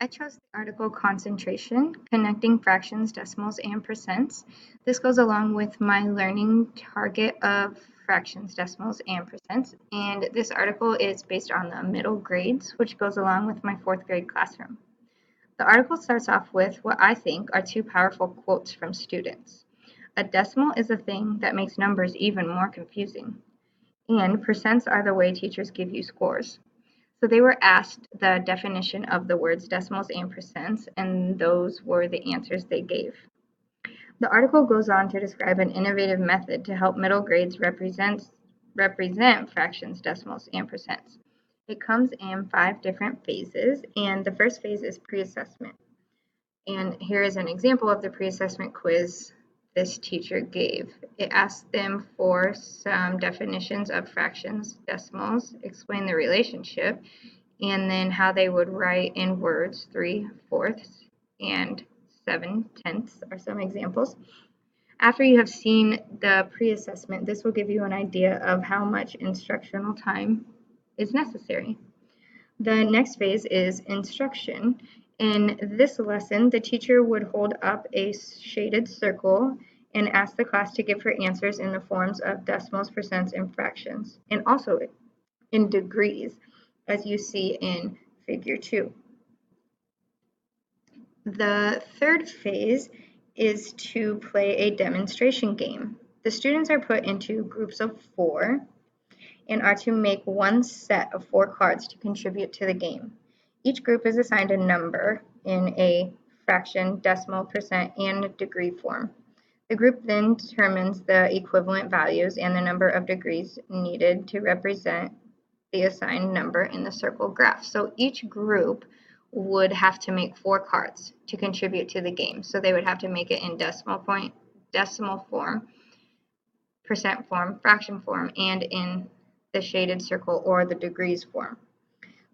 I chose the article Concentration, Connecting Fractions, Decimals, and Percents. This goes along with my learning target of fractions, decimals, and percents. And this article is based on the middle grades, which goes along with my fourth grade classroom. The article starts off with what I think are two powerful quotes from students. A decimal is a thing that makes numbers even more confusing, and percents are the way teachers give you scores. So they were asked the definition of the words decimals and percents, and those were the answers they gave. The article goes on to describe an innovative method to help middle grades represent fractions, decimals, and percents. It comes in 5 different phases, and the first phase is pre-assessment. And here is an example of the pre-assessment quiz this teacher gave. It asked them for some definitions of fractions, decimals, explain the relationship, and then how they would write in words 3/4 and 7/10 are some examples. After you have seen the pre-assessment, this will give you an idea of how much instructional time is necessary. The next phase is instruction. In this lesson, the teacher would hold up a shaded circle and ask the class to give her answers in the forms of decimals, percents, and fractions, and also in degrees, as you see in figure 2. The third phase is to play a demonstration game. The students are put into groups of 4 and are to make one set of 4 cards to contribute to the game. Each group is assigned a number in a fraction, decimal, percent, and degree form. The group then determines the equivalent values and the number of degrees needed to represent the assigned number in the circle graph. So each group would have to make 4 cards to contribute to the game. So they would have to make it in decimal form, percent form, fraction form, and in the shaded circle or the degrees form.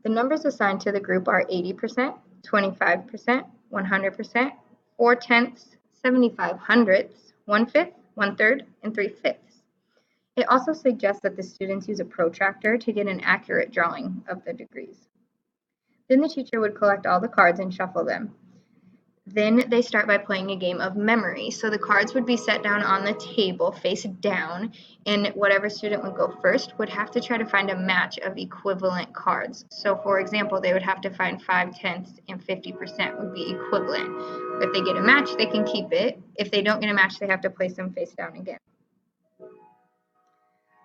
The numbers assigned to the group are 80%, 25%, 100%, 4/10, 75 hundredths, 1/5, 1/3, and 3/5. It also suggests that the students use a protractor to get an accurate drawing of the degrees. Then the teacher would collect all the cards and shuffle them. Then they start by playing a game of memory. So the cards would be set down on the table face down, and whatever student would go first would have to try to find a match of equivalent cards. So for example, they would have to find 5/10 and 50% would be equivalent. If they get a match, they can keep it. If they don't get a match, they have to place them face down again.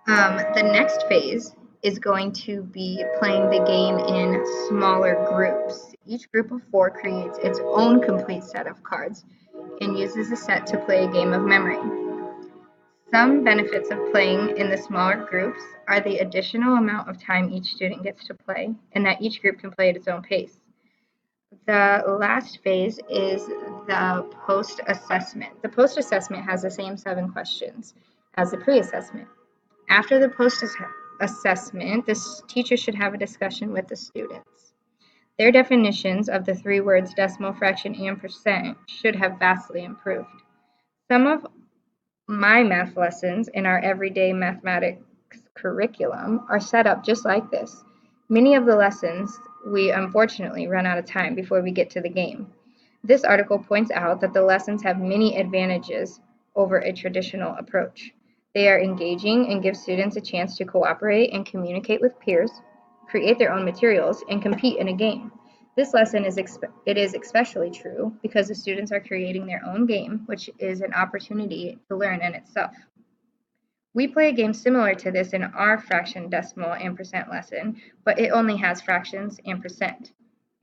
The next phase is going to be playing the game in smaller groups. Each group of 4 creates its own complete set of cards and uses a set to play a game of memory. Some benefits of playing in the smaller groups are the additional amount of time each student gets to play, and that each group can play at its own pace. The last phase is the post-assessment. The post-assessment has the same 7 questions as the pre-assessment. After the post-assessment, the teacher should have a discussion with the students. Their definitions of the 3 words decimal, fraction, and percent should have vastly improved. Some of my math lessons in our everyday mathematics curriculum are set up just like this. Many of the lessons, we unfortunately run out of time before we get to the game. This article points out that the lessons have many advantages over a traditional approach. They are engaging and give students a chance to cooperate and communicate with peers, create their own materials, and compete in a game. This lesson is especially true because the students are creating their own game, which is an opportunity to learn in itself. We play a game similar to this in our fraction, decimal, and percent lesson, but it only has fractions and percent.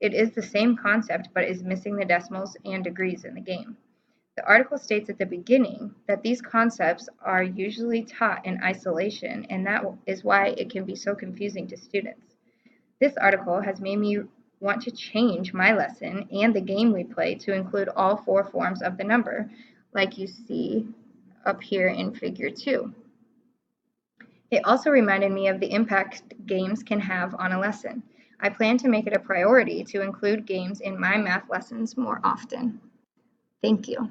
It is the same concept, but is missing the decimals and degrees in the game. The article states at the beginning that these concepts are usually taught in isolation, and that is why it can be so confusing to students. This article has made me want to change my lesson and the game we play to include all 4 forms of the number, like you see up here in figure 2. It also reminded me of the impact games can have on a lesson. I plan to make it a priority to include games in my math lessons more often. Thank you.